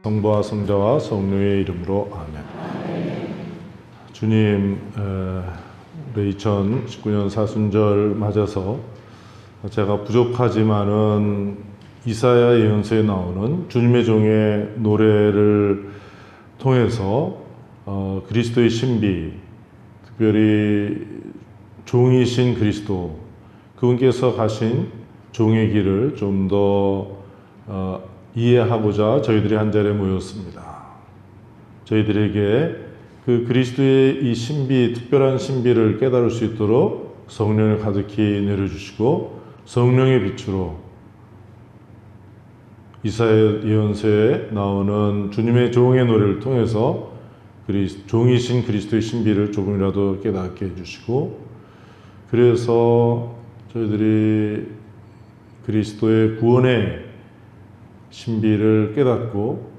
성부와 성자와 성령의 이름으로 아멘. 주님, 우리 2019년 사순절 맞아서 제가 부족하지만은 이사야 예언서에 나오는 주님의 종의 노래를 통해서 그리스도의 신비, 특별히 종이신 그리스도, 그분께서 가신 종의 길을 좀 더 이해하고자 저희들이 한자리에 모였습니다. 저희들에게 그 그리스도의 이 신비, 특별한 신비를 깨달을 수 있도록 성령을 가득히 내려주시고 성령의 빛으로 이사야 예언서에 나오는 주님의 종의 노래를 통해서 종이신 그리스도의 신비를 조금이라도 깨닫게 해주시고, 그래서 저희들이 그리스도의 구원의 신비를 깨닫고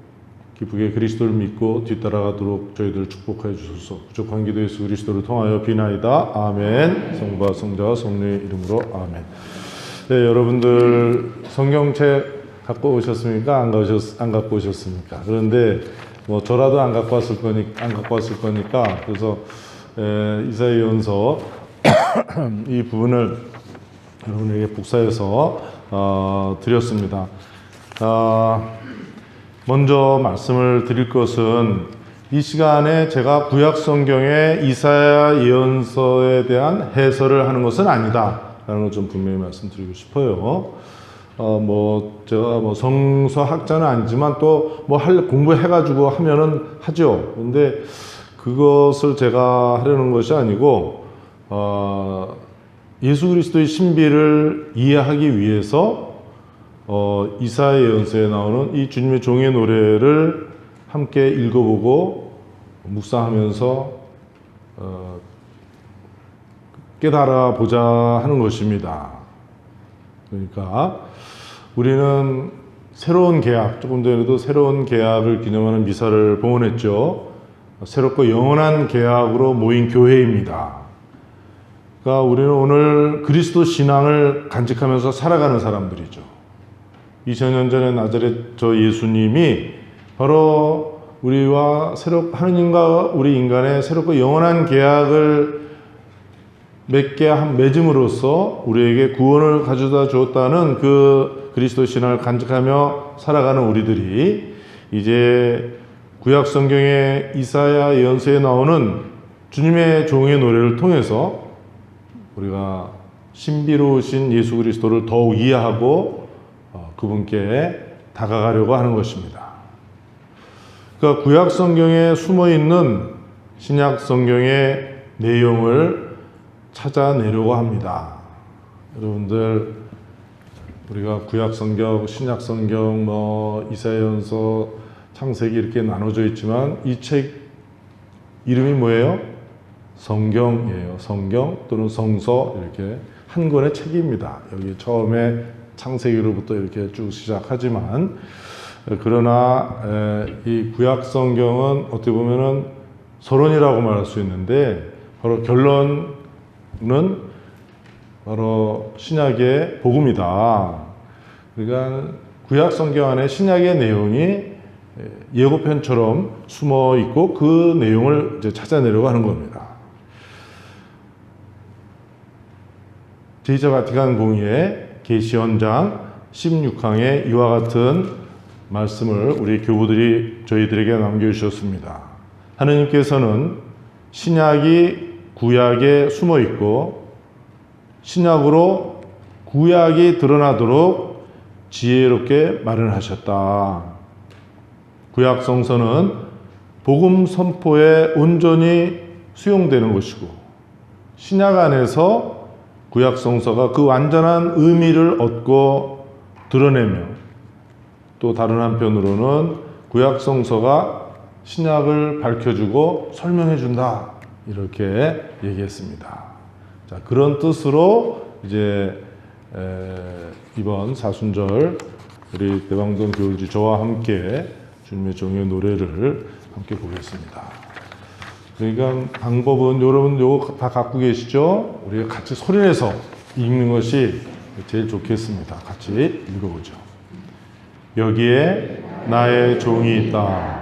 기쁘게 그리스도를 믿고 뒤따라가도록 저희들을 축복하여 주소서. 부족한 기도 예수 그리스도를 통하여 비나이다. 아멘. 성부와 성자와 성령의 이름으로 아멘. 네, 여러분들 성경책 갖고 오셨습니까? 안 갖고 오셨습니까? 그런데 뭐 저라도 안 갖고 왔을 거니까 그래서 이사야 예언서 이 부분을 여러분에게 복사해서 드렸습니다. 먼저 말씀을 드릴 것은 이 시간에 제가 구약 성경의 이사야 예언서에 대한 해설을 하는 것은 아니다 라는 걸 좀 분명히 말씀드리고 싶어요. 제가 성서학자는 아니지만 또 공부해가지고 하면은 하죠. 근데 그것을 제가 하려는 것이 아니고, 예수 그리스도의 신비를 이해하기 위해서, 이사야 예언서에 나오는 이 주님의 종의 노래를 함께 읽어보고, 묵상하면서, 깨달아 보자 하는 것입니다. 그러니까, 우리는 새로운 계약, 조금 전에도 새로운 계약을 기념하는 미사를 봉헌했죠. 새롭고 영원한 계약으로 모인 교회입니다. 그러니까 우리는 오늘 그리스도 신앙을 간직하면서 살아가는 사람들이죠. 2000년 전에 나자렛 저 예수님이 바로 우리와 하느님과 우리 인간의 새롭고 영원한 계약을 맺음으로써 우리에게 구원을 가져다 주었다는 그 그리스도 신앙을 간직하며 살아가는 우리들이 이제 구약 성경의 이사야 예언서에 나오는 주님의 종의 노래를 통해서 우리가 신비로우신 예수 그리스도를 더욱 이해하고 그분께 다가가려고 하는 것입니다. 그러니까 구약 성경에 숨어 있는 신약 성경의 내용을 찾아내려고 합니다. 여러분들, 우리가 구약 성경, 신약 성경, 이사야 예언서, 창세기 이렇게 나눠져 있지만 이 책 이름이 뭐예요? 성경이에요. 성경 또는 성서, 이렇게 한 권의 책입니다. 여기 처음에 창세기로부터 이렇게 쭉 시작하지만, 그러나 이 구약 성경은 어떻게 보면은 서론이라고 말할 수 있는데, 바로 결론은 바로 신약의 복음이다. 그러니까 구약 성경 안에 신약의 내용이 예고편처럼 숨어 있고 그 내용을 이제 찾아내려고 하는 겁니다. 제2차 바티칸 공의회 계시헌장 16항에 이와 같은 말씀을 우리 교부들이 저희들에게 남겨주셨습니다. 하느님께서는 신약이 구약에 숨어 있고 신약으로 구약이 드러나도록 지혜롭게 마련하셨다. 구약 성서는 복음 선포에 온전히 수용되는 것이고, 신약 안에서 구약 성서가 그 완전한 의미를 얻고 드러내며, 또 다른 한편으로는 구약 성서가 신약을 밝혀주고 설명해준다, 이렇게 얘기했습니다. 자, 그런 뜻으로 이제 이번 사순절 우리 대방동 교우들이 저와 함께 주님의 종의 노래를 함께 보겠습니다. 그러니까 방법은 여러분 요거 다 갖고 계시죠? 우리가 같이 소리내서 읽는 것이 제일 좋겠습니다. 같이 읽어보죠. 여기에 나의 종이 있다.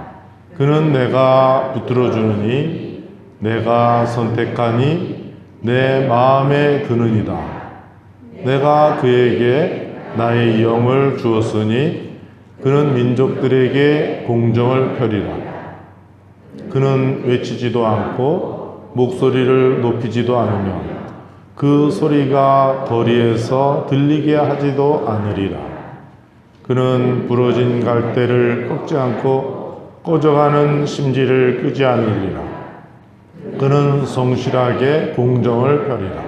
그는 내가 붙들어 주느니 내가 선택하니 내 마음에 드느니다. 내가 그에게 나의 영을 주었으니 그는 민족들에게 공정을 펴리라. 그는 외치지도 않고 목소리를 높이지도 않으며 그 소리가 거리에서 들리게 하지도 않으리라. 그는 부러진 갈대를 꺾지 않고 꺼져가는 심지를 끄지 않으리라. 그는 성실하게 공정을 펴리라.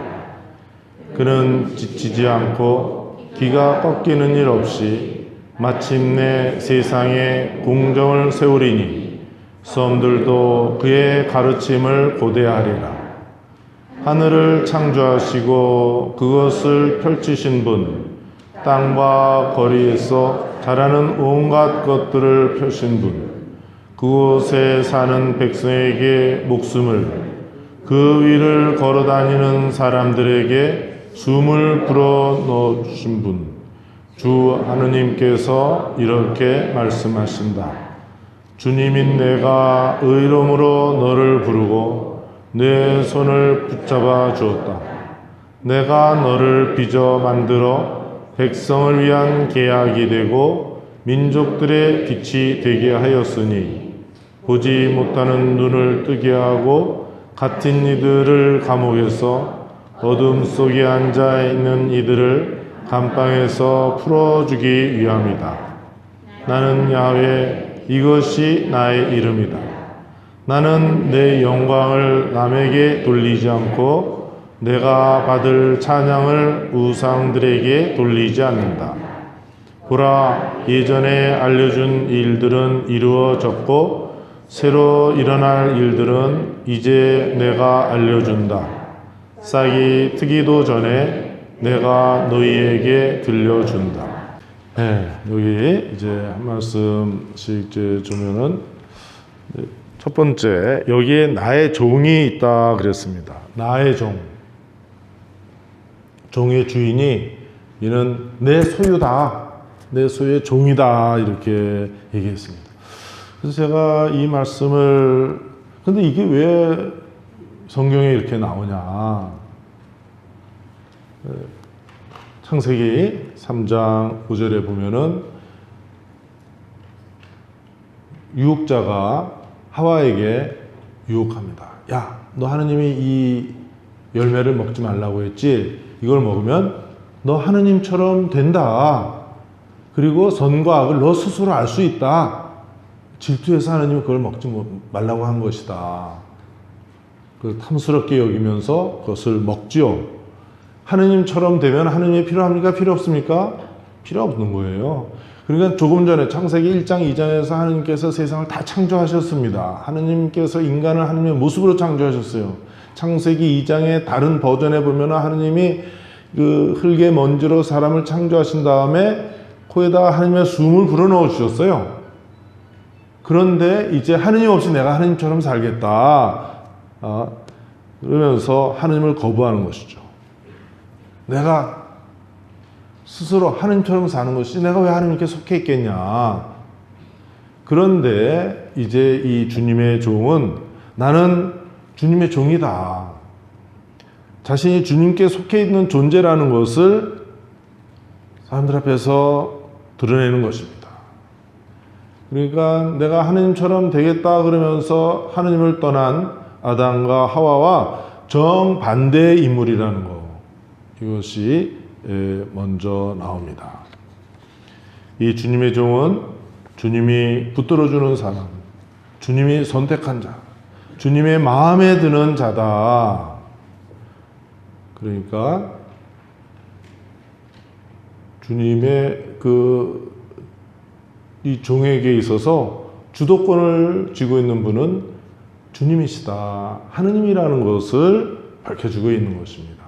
그는 지치지 않고 기가 꺾이는 일 없이 마침내 세상에 공정을 세우리니 섬들도 그의 가르침을 고대하리라. 하늘을 창조하시고 그것을 펼치신 분, 땅과 거리에서 자라는 온갖 것들을 펴신 분, 그곳에 사는 백성에게 목숨을, 그 위를 걸어다니는 사람들에게 숨을 불어 넣어주신 분, 주 하느님께서 이렇게 말씀하신다. 주님인 내가 의로움으로 너를 부르고 내 손을 붙잡아 주었다. 내가 너를 빚어 만들어 백성을 위한 계약이 되고 민족들의 빛이 되게 하였으니 보지 못하는 눈을 뜨게 하고 같은 이들을 감옥에서 어둠 속에 앉아 있는 이들을 감방에서 풀어주기 위함이다. 나는 야훼, 이것이 나의 이름이다. 나는 내 영광을 남에게 돌리지 않고 내가 받을 찬양을 우상들에게 돌리지 않는다. 보라, 예전에 알려준 일들은 이루어졌고 새로 일어날 일들은 이제 내가 알려준다. 싹이 트기도 전에 내가 너희에게 들려준다. 네, 여기 이제 한 말씀씩 이제 주면은 첫 번째, 여기에 나의 종이 있다 그랬습니다. 나의 종. 종의 주인이 이는 내 소유다. 내 소유의 종이다. 이렇게 얘기했습니다. 그래서 제가 이 말씀을, 근데 이게 왜 성경에 이렇게 나오냐. 창세기 3장 9절에 보면은 유혹자가 하와에게 유혹합니다. 야, 너 하느님이 이 열매를 먹지 말라고 했지? 이걸 먹으면 너 하느님처럼 된다. 그리고 선과 악을 너 스스로 알 수 있다. 질투해서 하느님이 그걸 먹지 말라고 한 것이다. 그걸 탐스럽게 여기면서 그것을 먹지요. 하느님처럼 되면 하느님이 필요합니까? 필요 없습니까? 필요 없는 거예요. 그러니까 조금 전에 창세기 1장 2장에서 하느님께서 세상을 다 창조하셨습니다. 하느님께서 인간을 하느님의 모습으로 창조하셨어요. 창세기 2장의 다른 버전에 보면 하느님이 그 흙의 먼지로 사람을 창조하신 다음에 코에다가 하느님의 숨을 불어넣어 주셨어요. 그런데 이제 하느님 없이 내가 하느님처럼 살겠다. 그러면서 하느님을 거부하는 것이죠. 내가 스스로 하느님처럼 사는 것이 내가 왜 하느님께 속해 있겠냐. 그런데 이제 이 주님의 종은 나는 주님의 종이다. 자신이 주님께 속해 있는 존재라는 것을 사람들 앞에서 드러내는 것입니다. 그러니까 내가 하느님처럼 되겠다 그러면서 하느님을 떠난 아담과 하와와 정반대의 인물이라는 것. 이것이 먼저 나옵니다. 이 주님의 종은 주님이 붙들어주는 사람, 주님이 선택한 자, 주님의 마음에 드는 자다. 그러니까 주님의 이 종에게 있어서 주도권을 쥐고 있는 분은 주님이시다. 하느님이라는 것을 밝혀주고 있는 것입니다.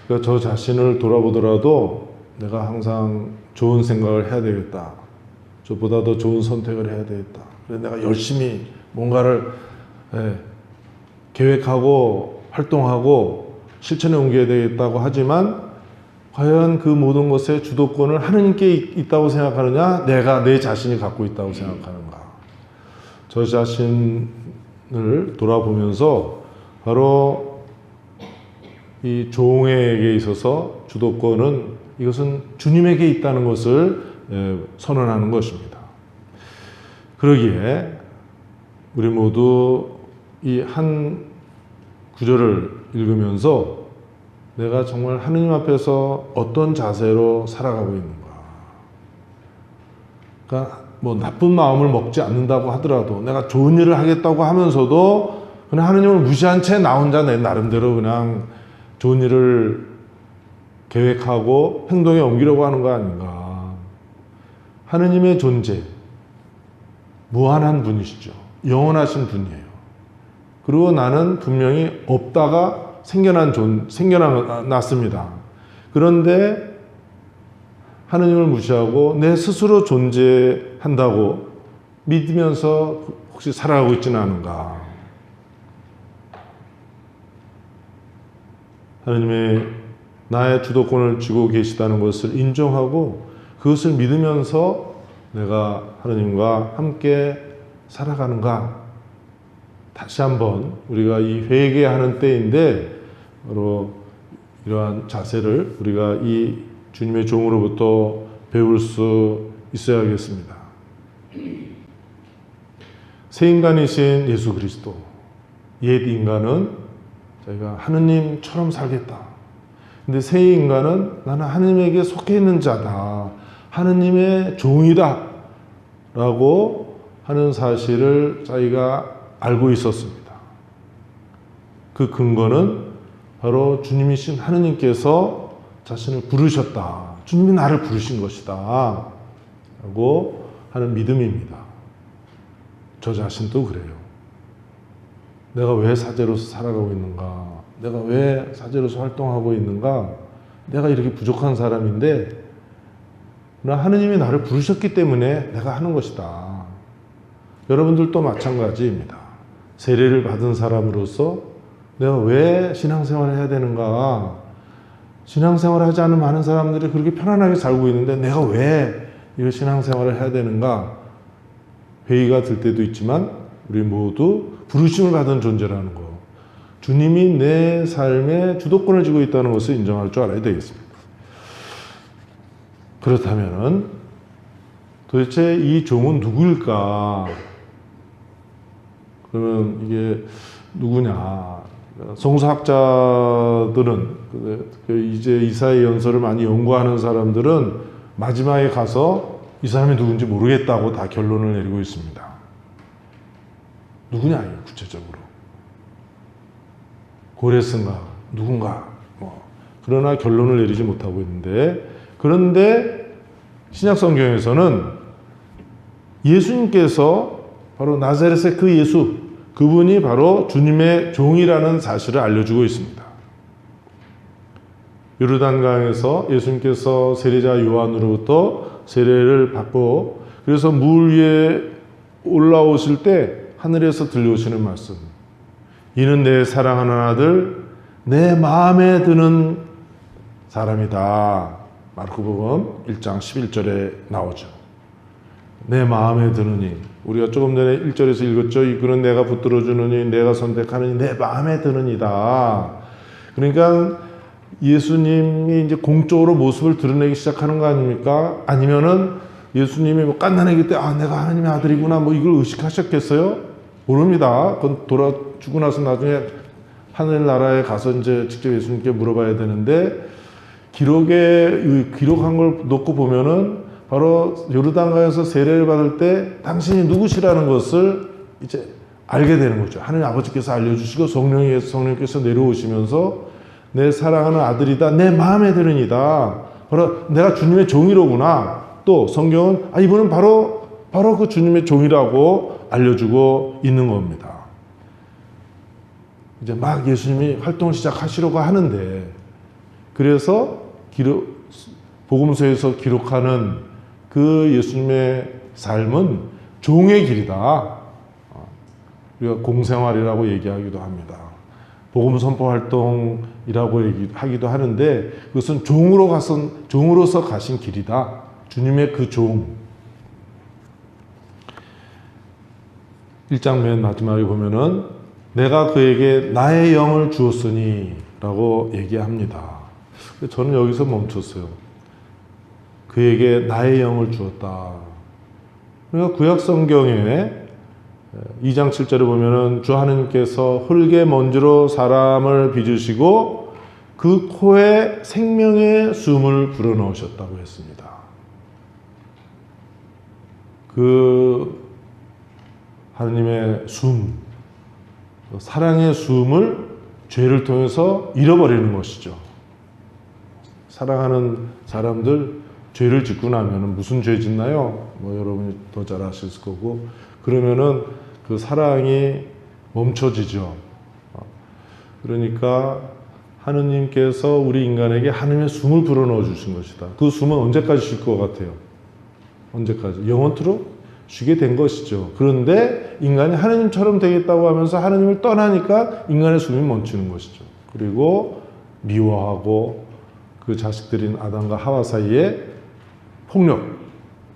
그러니까 저 자신을 돌아보더라도 내가 항상 좋은 생각을 해야 되겠다. 저보다 더 좋은 선택을 해야 되겠다. 그래서 내가 열심히 뭔가를 계획하고 활동하고 실천에 옮겨야 되겠다고 하지만 과연 그 모든 것의 주도권을 하느님께 있다고 생각하느냐, 내가 내 자신이 갖고 있다고 생각하는가. 저 자신을 돌아보면서 바로 이 종에게 있어서 주도권은 이것은 주님에게 있다는 것을 선언하는 것입니다. 그러기에 우리 모두 이 한 구절을 읽으면서 내가 정말 하느님 앞에서 어떤 자세로 살아가고 있는가. 그러니까 뭐 나쁜 마음을 먹지 않는다고 하더라도 내가 좋은 일을 하겠다고 하면서도 그냥 하느님을 무시한 채 나 혼자 내 나름대로 그냥 좋은 일을 계획하고 행동에 옮기려고 하는 거 아닌가. 하느님의 존재, 무한한 분이시죠. 영원하신 분이에요. 그리고 나는 분명히 없다가 생겨났습니다. 그런데 하느님을 무시하고 내 스스로 존재한다고 믿으면서 혹시 살아가고 있지는 않은가. 하느님의 나의 주도권을 쥐고 계시다는 것을 인정하고 그것을 믿으면서 내가 하느님과 함께 살아가는가. 다시 한번 우리가 이 회개하는 때인데 바로 이러한 자세를 우리가 이 주님의 종으로부터 배울 수 있어야겠습니다. 새 인간이신 예수 그리스도, 옛 인간은 저희가 하느님처럼 살겠다. 근데 새 인간은 나는 하느님에게 속해 있는 자다. 하느님의 종이다. 라고 하는 사실을 저희가 알고 있었습니다. 그 근거는 바로 주님이신 하느님께서 자신을 부르셨다. 주님이 나를 부르신 것이다. 라고 하는 믿음입니다. 저 자신도 그래요. 내가 왜 사제로서 살아가고 있는가? 내가 왜 사제로서 활동하고 있는가? 내가 이렇게 부족한 사람인데 하느님이 나를 부르셨기 때문에 내가 하는 것이다. 여러분들도 마찬가지입니다. 세례를 받은 사람으로서 내가 왜 신앙생활을 해야 되는가? 신앙생활을 하지 않은 많은 사람들이 그렇게 편안하게 살고 있는데 내가 왜 이 신앙생활을 해야 되는가? 회의가 들 때도 있지만 우리 모두 부르심을 받은 존재라는 거. 주님이 내 삶에 주도권을 쥐고 있다는 것을 인정할 줄 알아야 되겠습니다. 그렇다면 도대체 이 종은 누구일까? 그러면 이게 누구냐? 성서학자들은 이제 이사야 연서를 많이 연구하는 사람들은 마지막에 가서 이 사람이 누군지 모르겠다고 다 결론을 내리고 있습니다. 누구냐, 구체적으로. 고레스인가, 누군가. 그러나 결론을 내리지 못하고 있는데, 그런데 신약 성경에서는 예수님께서 바로 나사렛의 그 예수, 그분이 바로 주님의 종이라는 사실을 알려주고 있습니다. 요르단강에서 예수님께서 세례자 요한으로부터 세례를 받고 그래서 물 위에 올라오실 때 하늘에서 들려오시는 말씀. 이는 내 사랑하는 아들, 내 마음에 드는 사람이다. 마르코복음 1장 11절에 나오죠. 내 마음에 드느니. 우리가 조금 전에 1절에서 읽었죠. 이그는 내가 붙들어 주느니 내가 선택하느니 내 마음에 드느니다. 그러니까 예수님이 이제 공적으로 모습을 드러내기 시작하는 거 아닙니까? 아니면은 예수님이 뭐 깐난애기 때 내가 하나님의 아들이구나 이걸 의식하셨겠어요? 모릅니다. 그건 죽고 나서 나중에 하늘나라에 가서 이제 직접 예수님께 물어봐야 되는데 기록한 걸 놓고 보면은 바로 요르단강에서 세례를 받을 때 당신이 누구시라는 것을 이제 알게 되는 거죠. 하나님 아버지께서 알려주시고 성령께서 내려오시면서 내 사랑하는 아들이다. 내 마음에 드느니다. 바로 내가 주님의 종이로구나. 또 성경은 이분은 바로 그 주님의 종이라고 알려주고 있는 겁니다. 이제 막 예수님이 활동을 시작하시려고 하는데 그래서 복음서에서 기록하는 그 예수님의 삶은 종의 길이다. 우리가 공생활이라고 얘기하기도 합니다. 복음 선포 활동이라고 하기도 하는데 그것은 종으로서 가신 길이다. 주님의 그 종. 1장 맨 마지막에 보면은 내가 그에게 나의 영을 주었으니 라고 얘기합니다. 저는 여기서 멈췄어요. 그에게 나의 영을 주었다. 그러니까 구약 성경에 2장 7절에 보면은 주 하나님께서 흙의 먼지로 사람을 빚으시고 그 코에 생명의 숨을 불어넣으셨다고 했습니다. 그 하나님의 숨, 사랑의 숨을 죄를 통해서 잃어버리는 것이죠. 사랑하는 사람들 죄를 짓고 나면 무슨 죄 짓나요? 여러분이 더 잘 아실 거고 그러면은 그 사랑이 멈춰지죠. 그러니까 하느님께서 우리 인간에게 하나님의 숨을 불어넣어 주신 것이다. 그 숨은 언제까지 쉴 것 같아요? 언제까지? 영원토록 쉬게 된 것이죠. 그런데 인간이 하느님처럼 되겠다고 하면서 하느님을 떠나니까 인간의 숨이 멈추는 것이죠. 그리고 미워하고 그 자식들인 아담과 하와 사이에 폭력,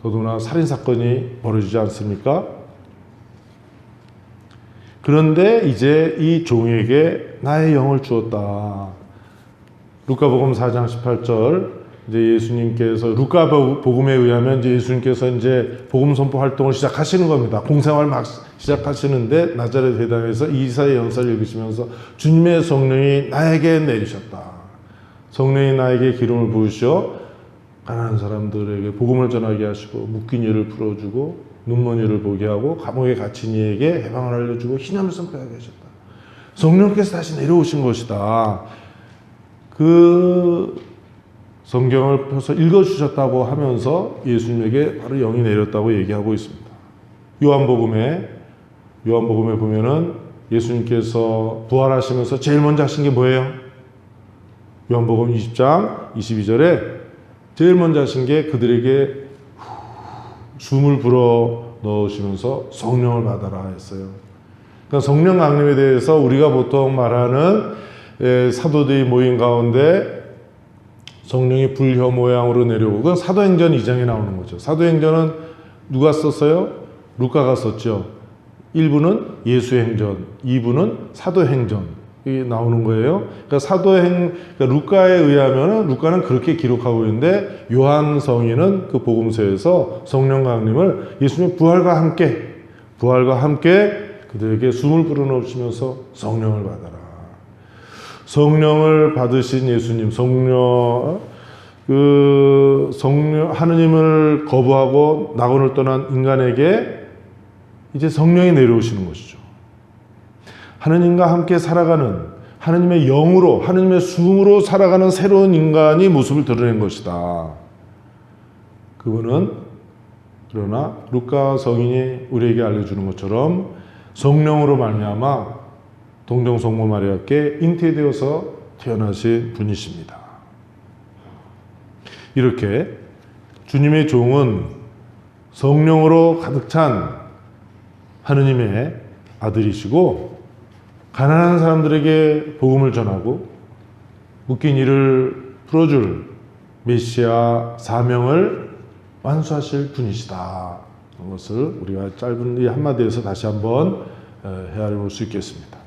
더더구나 살인사건이 벌어지지 않습니까? 그런데 이제 이 종에게 나의 영을 주었다. 루카복음 4장 18절 이제 예수님께서 루카복음에 의하면 이제 예수님께서 이제 복음 선포 활동을 시작하시는 겁니다. 공생활 막 시작하시는데 나자렛 회당에서 이사야 연설을 읽으시면서 주님의 성령이 나에게 내리셨다. 성령이 나에게 기름을 부으셔 가난한 사람들에게 복음을 전하게 하시고 묶인 이를 풀어주고 눈먼 이를 보게 하고 감옥에 갇힌 이에게 해방을 알려주고 희망을 선포하게 하셨다. 성령께서 다시 내려오신 것이다. 그 성경을 펴서 읽어주셨다고 하면서 예수님에게 바로 영이 내렸다고 얘기하고 있습니다. 요한복음에 보면은 예수님께서 부활하시면서 제일 먼저 하신 게 뭐예요? 요한복음 20장 22절에 제일 먼저 하신 게 그들에게 숨을 불어 넣으시면서 성령을 받아라 했어요. 그러니까 성령 강림에 대해서 우리가 보통 말하는 사도들이 모인 가운데 성령이 불효 모양으로 내려오고 그건 사도행전 2장에 나오는 거죠. 사도행전은 누가 썼어요? 루카가 썼죠. 1부는 예수행전, 2부는 사도행전 이 나오는 거예요. 그러니까 루카에 의하면 루카는 그렇게 기록하고 있는데 요한 성인은 그 복음서에서 성령 강림을 예수님의 부활과 함께 그들에게 숨을 불어넣으시면서 성령을 받아라. 성령을 받으신 예수님, 하느님을 거부하고 낙원을 떠난 인간에게 이제 성령이 내려오시는 것이죠. 하느님과 함께 살아가는 하느님의 영으로, 하느님의 숨으로 살아가는 새로운 인간이 모습을 드러낸 것이다. 그거는 그러나 루카 성인이 우리에게 알려주는 것처럼 성령으로 말미암아 동정성모 마리아께 잉태되어서 태어나신 분이십니다. 이렇게 주님의 종은 성령으로 가득 찬 하느님의 아들이시고 가난한 사람들에게 복음을 전하고 묶인 이를 풀어줄 메시아 사명을 완수하실 분이시다. 그것을 우리가 짧은 이 한마디에서 다시 한번 헤아려 볼 수 있겠습니다.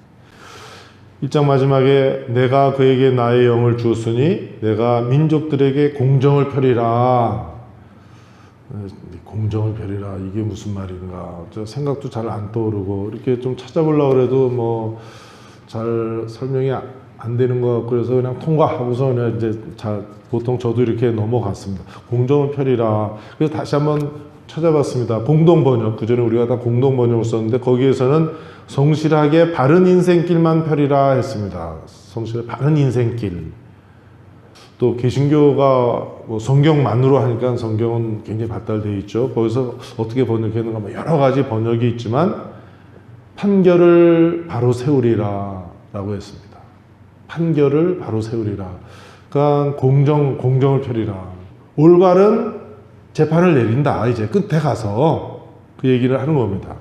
1장 마지막에 내가 그에게 나의 영을 주었으니 내가 민족들에게 공정을 펴리라. 공정을 펴리라 이게 무슨 말인가 저 생각도 잘 안 떠오르고 이렇게 좀 찾아보려고 해도 뭐 잘 설명이 안 되는 것 같고 그래서 그냥 통과하고서 그냥 이제 보통 저도 이렇게 넘어갔습니다. 공정을 펴리라. 그래서 다시 한번 찾아봤습니다. 공동번역, 그전에 우리가 다 공동번역을 썼는데 거기에서는 성실하게 바른 인생길만 펴리라 했습니다. 성실하게 바른 인생길. 또 개신교가 뭐 성경만으로 하니까 성경은 굉장히 발달되어 있죠. 거기서 어떻게 번역했는가 뭐 여러 가지 번역이 있지만 판결을 바로 세우리라 라고 했습니다. 판결을 바로 세우리라. 그러니까 공정을 펴리라. 올바른 재판을 내린다. 이제 끝에 가서 그 얘기를 하는 겁니다.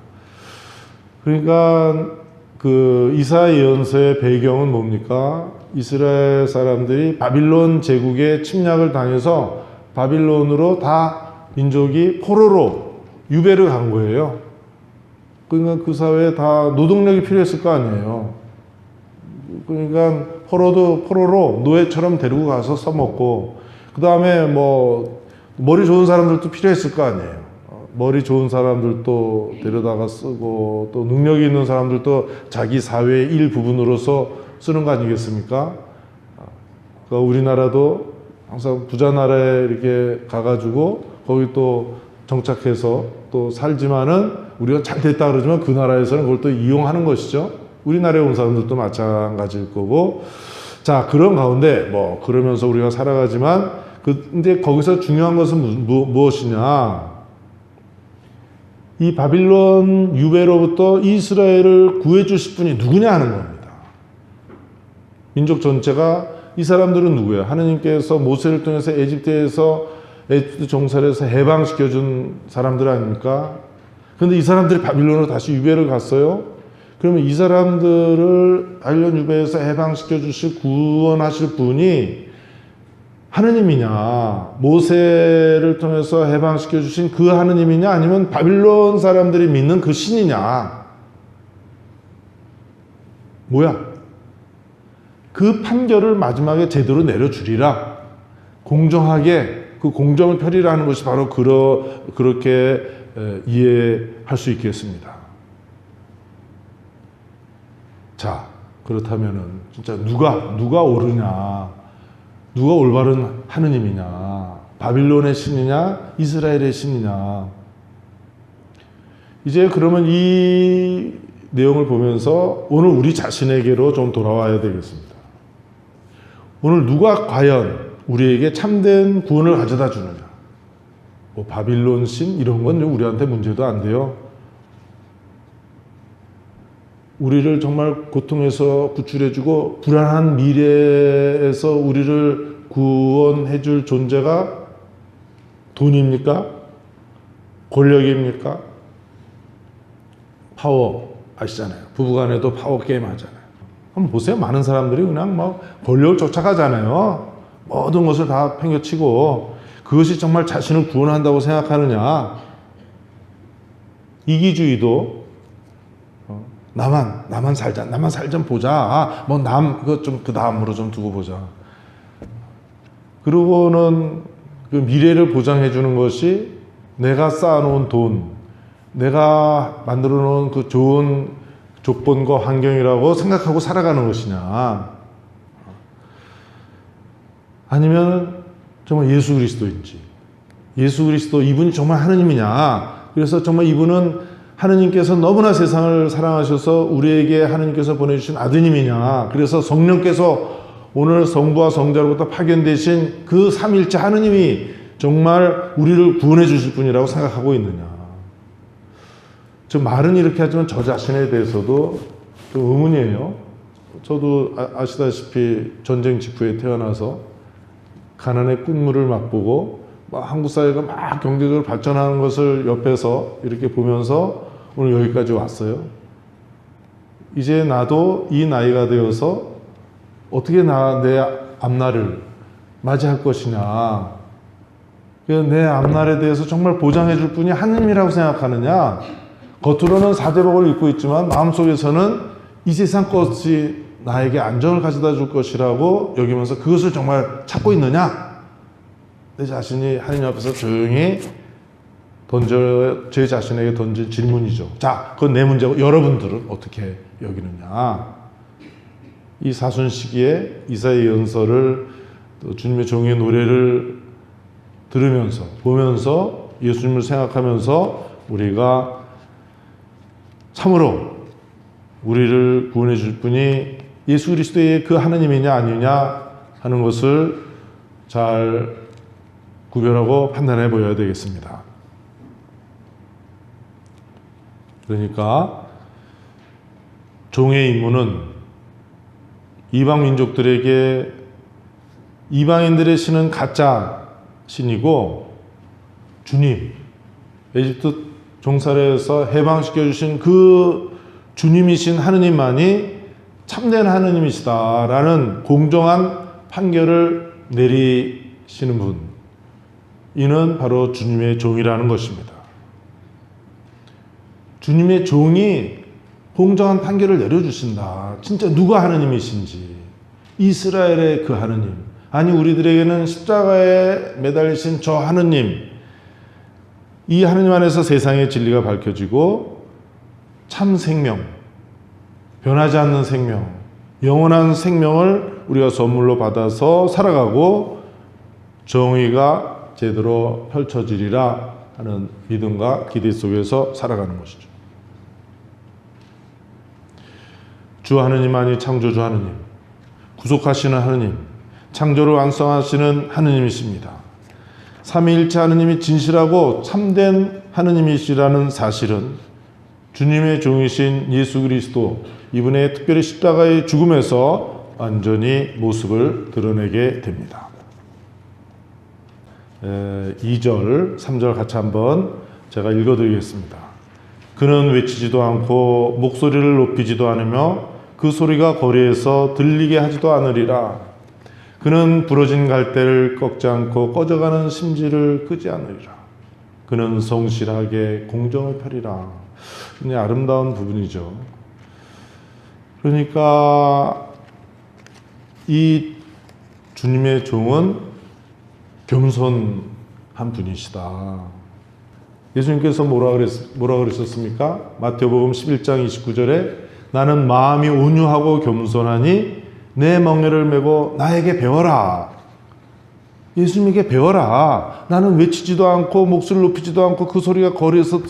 그러니까 그 이사야 예언서의 배경은 뭡니까? 이스라엘 사람들이 바빌론 제국의 침략을 당해서 바빌론으로 다 민족이 포로로 유배를 간 거예요. 그러니까 그 사회에 다 노동력이 필요했을 거 아니에요. 그러니까 포로로 노예처럼 데리고 가서 써먹고, 그 다음에 뭐 머리 좋은 사람들도 필요했을 거 아니에요. 머리 좋은 사람들도 데려다가 쓰고, 또 능력이 있는 사람들도 자기 사회의 일부분으로서 쓰는 거 아니겠습니까? 그러니까 우리나라도 항상 부자 나라에 이렇게 가가지고 거기 또 정착해서 또 살지만은 우리가 잘 됐다 그러지만 그 나라에서는 그걸 또 이용하는 것이죠. 우리나라에 온 사람들도 마찬가지일 거고. 자, 그런 가운데 뭐 그러면서 우리가 살아가지만, 근데 거기서 중요한 것은 무엇이냐? 이 바빌론 유배로부터 이스라엘을 구해주실 분이 누구냐 하는 겁니다. 민족 전체가, 이 사람들은 누구예요? 하느님께서 모세를 통해서 에집트 종살에서 해방시켜준 사람들 아닙니까? 그런데 이 사람들이 바빌론으로 다시 유배를 갔어요. 그러면 이 사람들을 바빌론 유배에서 해방시켜 주실, 구원하실 분이 하느님이냐, 모세를 통해서 해방시켜 주신 그 하느님이냐, 아니면 바빌론 사람들이 믿는 그 신이냐? 뭐야? 그 판결을 마지막에 제대로 내려주리라. 공정하게 그 공정을 펴리라 하는 것이 바로 그렇게 이해할 수 있겠습니다. 자, 그렇다면은 진짜 누가 옳으냐? 누가 올바른 하느님이냐? 바빌론의 신이냐? 이스라엘의 신이냐? 이제 그러면 이 내용을 보면서 오늘 우리 자신에게로 좀 돌아와야 되겠습니다. 오늘 누가 과연 우리에게 참된 구원을 가져다 주느냐? 뭐 바빌론 신 이런 건 우리한테 문제도 안 돼요. 우리를 정말 고통에서 구출해주고 불안한 미래에서 우리를 구원해줄 존재가 돈입니까? 권력입니까? 파워 아시잖아요. 부부간에도 파워 게임 하잖아요. 한번 보세요. 많은 사람들이 그냥 막 권력을 쫓아가잖아요. 모든 것을 다 팽겨치고, 그것이 정말 자신을 구원한다고 생각하느냐? 이기주의도 나만 살자, 나만 살 좀 보자. 뭐 그거 좀 그 다음으로 좀 두고 보자. 그러고는 그 미래를 보장해 주는 것이 내가 쌓아놓은 돈, 내가 만들어 놓은 그 좋은 조건과 환경이라고 생각하고 살아가는 것이냐? 아니면 정말 예수 그리스도인지, 예수 그리스도 이분이 정말 하느님이냐? 그래서 정말 이분은 하느님께서 너무나 세상을 사랑하셔서 우리에게 하느님께서 보내주신 아드님이냐? 그래서 성령께서 오늘 성부와 성자로부터 파견되신 그 삼일째 하느님이 정말 우리를 구원해 주실 분이라고 생각하고 있느냐? 저 말은 이렇게 하지만 저 자신에 대해서도 좀 의문이에요. 저도 아시다시피 전쟁 직후에 태어나서 가난의 꿀물을 맛보고 한국 사회가 막 경제적으로 발전하는 것을 옆에서 이렇게 보면서 오늘 여기까지 왔어요. 이제 나도 이 나이가 되어서 어떻게 내 앞날을 맞이할 것이냐. 내 앞날에 대해서 정말 보장해 줄 분이 하느님이라고 생각하느냐. 겉으로는 사제복을 입고 있지만 마음속에서는 이 세상 것이 나에게 안정을 가져다 줄 것이라고 여기면서 그것을 정말 찾고 있느냐. 내 자신이 하느님 앞에서 조용히 제 자신에게 던진 질문이죠. 자, 그건 내 문제고 여러분들은 어떻게 여기느냐. 이 사순 시기에 이사야 예언서를, 또 주님의 종의 노래를 들으면서 보면서 예수님을 생각하면서 우리가 참으로 우리를 구원해 줄 분이 예수 그리스도의 그 하느님이냐 아니냐 하는 것을 잘 구별하고 판단해 보여야 되겠습니다. 그러니까 종의 임무는 이방 민족들에게 이방인들의 신은 가짜 신이고, 주님 에집트 종살이에서 해방시켜 주신 그 주님이신 하느님만이 참된 하느님이시다라는 공정한 판결을 내리시는 분, 이는 바로 주님의 종이라는 것입니다. 주님의 종이 공정한 판결을 내려주신다. 진짜 누가 하느님이신지, 이스라엘의 그 하느님, 아니 우리들에게는 십자가에 매달리신 저 하느님, 이 하느님 안에서 세상의 진리가 밝혀지고 참 생명, 변하지 않는 생명, 영원한 생명을 우리가 선물로 받아서 살아가고 정의가 제대로 펼쳐지리라 하는 믿음과 기대 속에서 살아가는 것이죠. 주 하느님만이 창조주 하느님, 구속하시는 하느님, 창조를 완성하시는 하느님이십니다. 삼위일체 하느님이 진실하고 참된 하느님이시라는 사실은 주님의 종이신 예수 그리스도, 이분의 특별히 십자가의 죽음에서 완전히 모습을 드러내게 됩니다. 2절, 3절 같이 한번 제가 읽어드리겠습니다. 그는 외치지도 않고 목소리를 높이지도 않으며 그 소리가 거리에서 들리게 하지도 않으리라. 그는 부러진 갈대를 꺾지 않고 꺼져가는 심지를 끄지 않으리라. 그는 성실하게 공정을 펴리라. 굉장히 아름다운 부분이죠. 그러니까 이 주님의 종은 겸손한 분이시다. 예수님께서 뭐라 그랬었습니까? 마태복음 11장 29절에 나는 마음이 온유하고 겸손하니 내 멍에를 메고 나에게 배워라. 예수님에게 배워라. 나는 외치지도 않고 목소리를 높이지도 않고 그 소리가 거리에서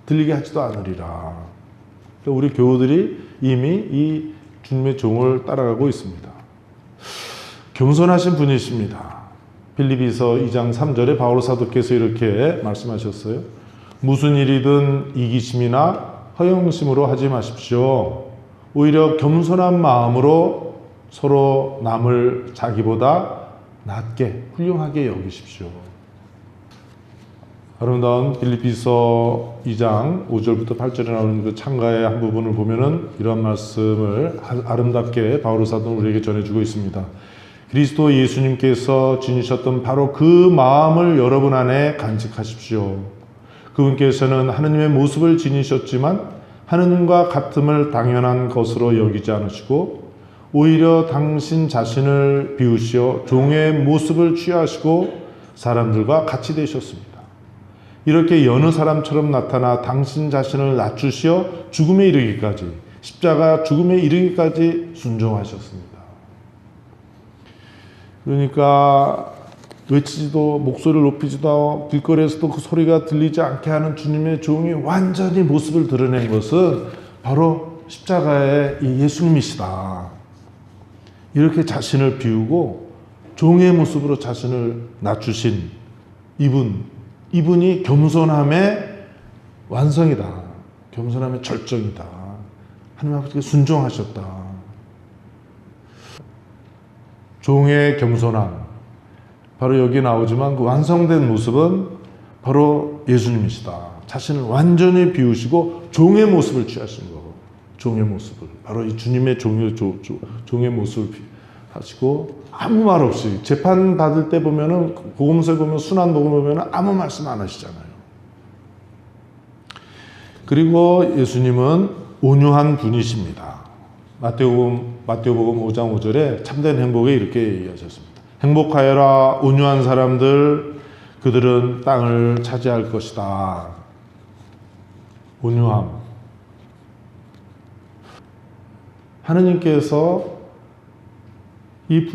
들리게 하지도 않으리라. 우리 교우들이 이미 이 주님의 종을 따라가고 있습니다. 겸손하신 분이십니다. 빌립비서 2장 3절에 바울 사도께서 이렇게 말씀하셨어요. 무슨 일이든 이기심이나 허영심으로 하지 마십시오. 오히려 겸손한 마음으로 서로 남을 자기보다 낮게 훌륭하게 여기십시오. 아름다운 빌립비서 2장 5절부터 8절에 나오는 그 창가의 한 부분을 보면은 이런 말씀을 아름답게 바울 사도는 우리에게 전해주고 있습니다. 그리스도 예수님께서 지니셨던 바로 그 마음을 여러분 안에 간직하십시오. 그분께서는 하느님의 모습을 지니셨지만 하느님과 같음을 당연한 것으로 여기지 않으시고 오히려 당신 자신을 비우시어 종의 모습을 취하시고 사람들과 같이 되셨습니다. 이렇게 여느 사람처럼 나타나 당신 자신을 낮추시어 죽음에 이르기까지, 십자가 죽음에 이르기까지 순종하셨습니다. 그러니까 외치지도 목소리를 높이지도 하고 길거리에서도 그 소리가 들리지 않게 하는 주님의 종이 완전히 모습을 드러낸 것은 바로 십자가의 이 예수님이시다. 이렇게 자신을 비우고 종의 모습으로 자신을 낮추신 이분이 겸손함의 완성이다. 겸손함의 절정이다. 하나님 아버지께 순종하셨다. 종의 겸손함. 바로 여기 나오지만 그 완성된 모습은 바로 예수님이시다. 자신을 완전히 비우시고 종의 모습을 취하신 거고, 종의 모습을 바로 이 주님의 종의 모습을 하시고 아무 말 없이 재판 받을 때 보면은 복음서에 보면 순환복음 보면은 아무 말씀 안 하시잖아요. 그리고 예수님은 온유한 분이십니다. 마태복음 5장 5절에 참된 행복에 이렇게 얘기하셨습니다. 행복하여라 온유한 사람들, 그들은 땅을 차지할 것이다. 온유함. 하느님께서 이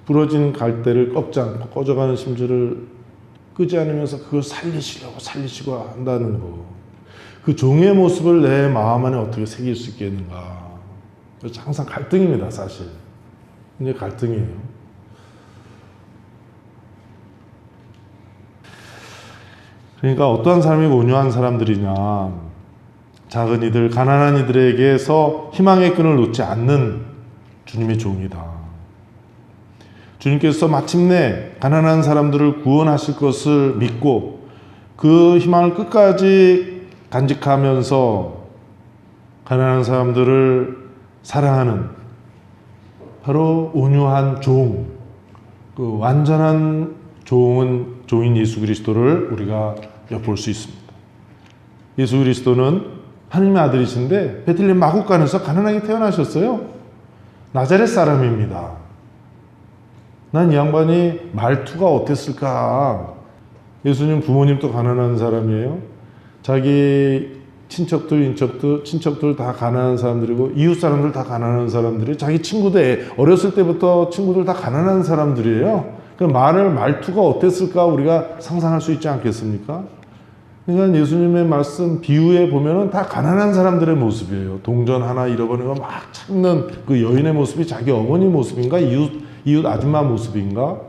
부러진 갈대를 꺾지 않고 꺼져가는 심지를 끄지 않으면서 그걸 살리시고 한다는 거. 그 종의 모습을 내 마음 안에 어떻게 새길 수 있겠는가. 그래서 항상 갈등입니다, 사실. 이제 갈등이에요. 그러니까 어떠한 사람이 온유한 사람들이냐. 작은 이들, 가난한 이들에게서 희망의 끈을 놓지 않는 주님의 종이다. 주님께서 마침내 가난한 사람들을 구원하실 것을 믿고 그 희망을 끝까지 간직하면서 가난한 사람들을 사랑하는 바로 온유한 종, 그 완전한 종인 예수 그리스도를 우리가 엿볼 수 있습니다. 예수 그리스도는 하나님의 아들이신데 베들레헴 마구간에서 가난하게 태어나셨어요. 나자렛 사람입니다. 난 이 양반이 말투가 어땠을까? 예수님 부모님도 가난한 사람이에요. 자기 친척들 다 가난한 사람들이고 이웃 사람들 다 가난한 사람들이 자기 친구들 어렸을 때부터 친구들 다 가난한 사람들이에요. 그 말투가 어땠을까 우리가 상상할 수 있지 않겠습니까? 그러니까 예수님의 말씀 비유에 보면은 다 가난한 사람들의 모습이에요. 동전 하나 잃어버린 거 막 찾는 그 여인의 모습이 자기 어머니 모습인가 이웃 아줌마 모습인가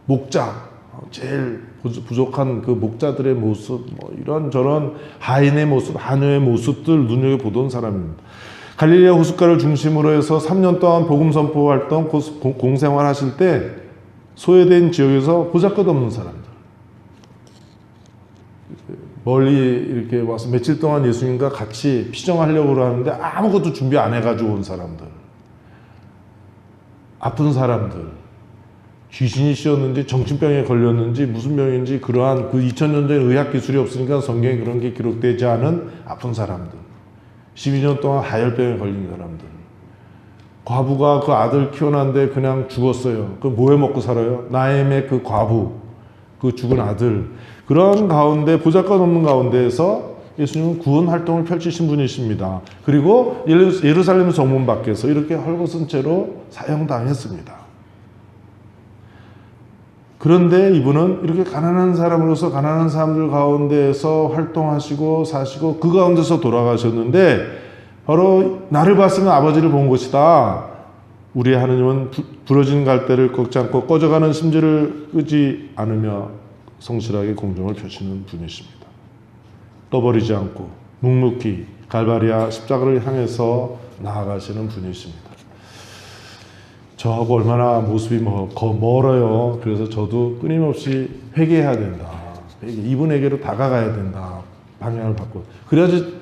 목자 제일 부족한 그 목자들의 모습, 뭐 이런저런 하인의 모습, 하녀의 모습들 눈여겨보던 사람입니다. 갈릴리아 호숫가를 중심으로 해서 3년 동안 복음 선포 활동, 공생활 하실 때 소외된 지역에서 보잘것없는 사람들. 멀리 이렇게 와서 며칠 동안 예수님과 같이 피정하려고 하는데 아무것도 준비 안 해가지고 온 사람들. 아픈 사람들. 귀신이 씌었는지 정신병에 걸렸는지 무슨 병인지 그러한 그 2000년 전 의학 기술이 없으니까 성경에 그런 게 기록되지 않은 아픈 사람들 12년 동안 하열병에 걸린 사람들 과부가 그 아들 키워놨는데 그냥 죽었어요. 그 뭐해 먹고 살아요? 나엠의 그 과부 그 죽은 아들 그런 가운데 보잘것없는 가운데에서 예수님은 구원 활동을 펼치신 분이십니다. 그리고 예루살렘 정문 밖에서 이렇게 헐벗은 채로 사형당했습니다. 그런데 이분은 이렇게 가난한 사람으로서 가난한 사람들 가운데에서 활동하시고 사시고 그 가운데서 돌아가셨는데 바로 나를 봤으면 아버지를 본 것이다. 우리의 하느님은 부러진 갈대를 꺾지 않고 꺼져가는 심지를 끄지 않으며 성실하게 공정을 펴시는 분이십니다. 떠버리지 않고 묵묵히 갈바리아 십자가를 향해서 나아가시는 분이십니다. 저하고 얼마나 모습이 멀어요. 그래서 저도 끊임없이 회개해야 된다. 이분에게로 다가가야 된다. 방향을 바꿔. 그래야지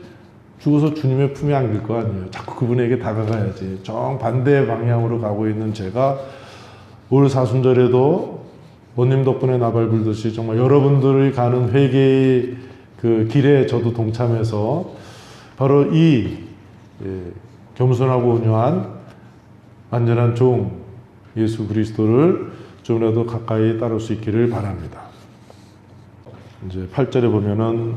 죽어서 주님의 품에 안길 거 아니에요. 자꾸 그분에게 다가가야지. 정반대 방향으로 가고 있는 제가 올 사순절에도 원님 덕분에 나발 불듯이 정말 여러분들이 가는 회개의 그 길에 저도 동참해서 바로 이 겸손하고 온유한 완전한 종 예수 그리스도를 좀이라도 가까이 따를 수 있기를 바랍니다. 이제 8절에 보면은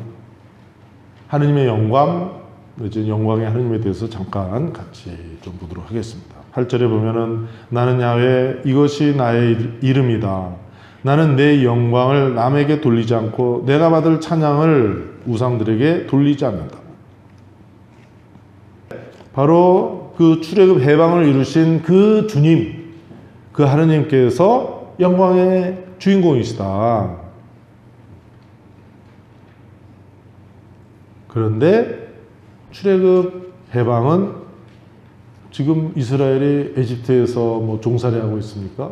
하느님의 영광, 이제 영광의 하느님에 대해서 잠깐 같이 좀 보도록 하겠습니다. 8절에 보면은 나는 야훼 이것이 나의 이름이다. 나는 내 영광을 남에게 돌리지 않고 내가 받을 찬양을 우상들에게 돌리지 않는다. 바로 그 출애굽 해방을 이루신 그 주님, 그 하느님께서 영광의 주인공이시다. 그런데 출애굽 해방은 지금 이스라엘이 에집트에서 뭐 종살이하고 있습니까?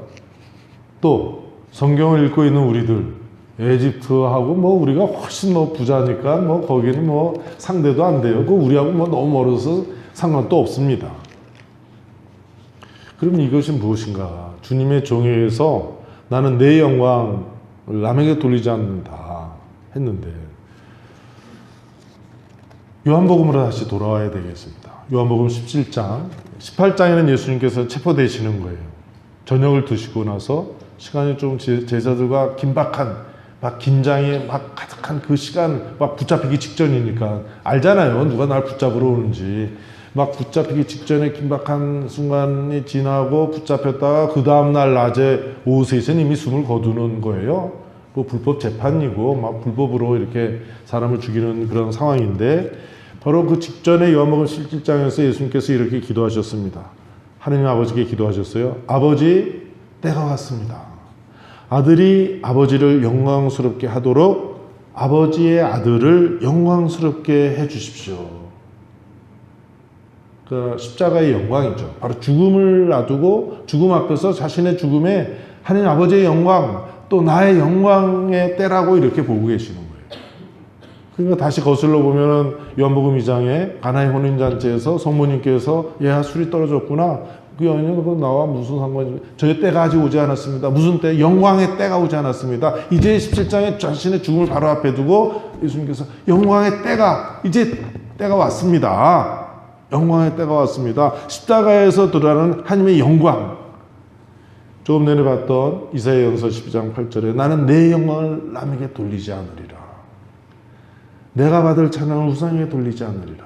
또 성경을 읽고 있는 우리들 에집트하고 뭐 우리가 훨씬 뭐 부자니까 뭐 거기는 뭐 상대도 안 돼요. 그 우리하고 뭐 너무 멀어서 상관도 없습니다. 그럼 이것이 무엇인가? 주님의 종에서 나는 내 영광을 남에게 돌리지 않는다 했는데 요한복음으로 다시 돌아와야 되겠습니다. 요한복음 17장 18장에는 예수님께서 체포되시는 거예요. 저녁을 드시고 나서 시간이 좀 제자들과 긴박한 막 긴장이 막 가득한 그 시간 막 붙잡히기 직전이니까 알잖아요. 누가 날 붙잡으러 오는지. 막 붙잡히기 직전에 긴박한 순간이 지나고 붙잡혔다가 그 다음날 낮에 오후 3시는 이미 숨을 거두는 거예요. 뭐 불법 재판이고 막 불법으로 이렇게 사람을 죽이는 그런 상황인데 바로 그 직전에 요한복음 17장에서 예수님께서 이렇게 기도하셨습니다. 하느님 아버지께 기도하셨어요. 아버지 때가 왔습니다. 아들이 아버지를 영광스럽게 하도록 아버지의 아들을 영광스럽게 해주십시오. 그 십자가의 영광이죠. 바로 죽음을 놔두고 죽음 앞에서 자신의 죽음에 하나님 아버지의 영광 또 나의 영광의 때라고 이렇게 보고 계시는 거예요. 그러니까 다시 거슬러 보면은 요한복음 2장에 가나의 혼인잔치에서 성모님께서 얘야 술이 떨어졌구나. 그 여인은 나와 무슨 상관이? 저의 때가 아직 오지 않았습니다. 무슨 때? 영광의 때가 오지 않았습니다. 이제 17장에 자신의 죽음을 바로 앞에 두고 예수님께서 영광의 때가 이제 때가 왔습니다. 영광의 때가 왔습니다. 십자가에서 드러나는 하나님의 영광. 조금 전에 봤던 이사야서 12장 8절에 나는 내 영광을 남에게 돌리지 않으리라. 내가 받을 찬양을 우상에게 돌리지 않으리라.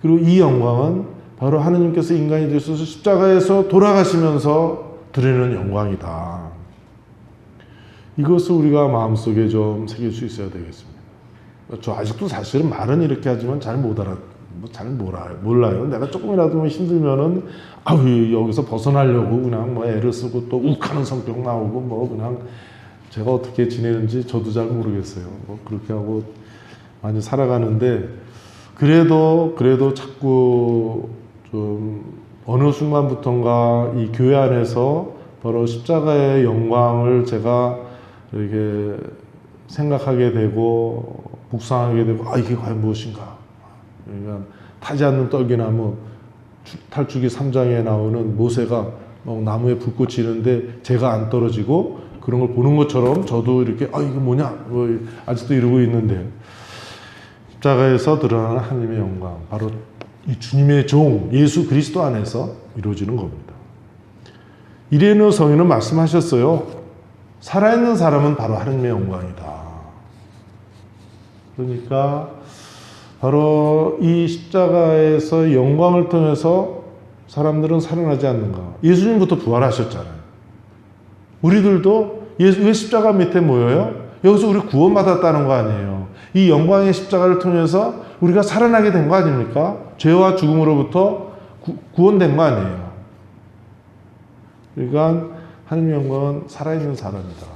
그리고 이 영광은 바로 하느님께서 인간이 되셔서 십자가에서 돌아가시면서 드리는 영광이다. 이것을 우리가 마음속에 좀 새길 수 있어야 되겠습니다. 저 아직도 사실은 말은 이렇게 하지만 잘 몰라요. 내가 조금이라도 힘들면은 여기서 벗어나려고 그냥 애를 쓰고 또 욱하는 성격 나오고 그냥 제가 어떻게 지내는지 저도 잘 모르겠어요. 그렇게 하고 많이 살아가는데 그래도 자꾸 좀 어느 순간부턴가 이 교회 안에서 바로 십자가의 영광을 제가 이렇게 생각하게 되고 묵상하게 되고 이게 과연 무엇인가. 그러니까 타지 않는 떨기나무 탈주기 3장에 나오는 모세가 나무에 불꽃이 있는데 제가 안 떨어지고 그런 걸 보는 것처럼 저도 이렇게 이게 뭐냐 아직도 이러고 있는데 십자가에서 드러나는 하나님의 영광 바로 이 주님의 종 예수 그리스도 안에서 이루어지는 겁니다. 이레네 성인은 말씀하셨어요. 살아있는 사람은 바로 하나님의 영광이다. 그러니까 바로 이 십자가에서 영광을 통해서 사람들은 살아나지 않는가. 예수님부터 부활하셨잖아요. 우리들도 왜 십자가 밑에 모여요? 여기서 우리 구원받았다는 거 아니에요. 이 영광의 십자가를 통해서 우리가 살아나게 된 거 아닙니까? 죄와 죽음으로부터 구원된 거 아니에요. 그러니까 하나님의 영광은 살아있는 사람이다.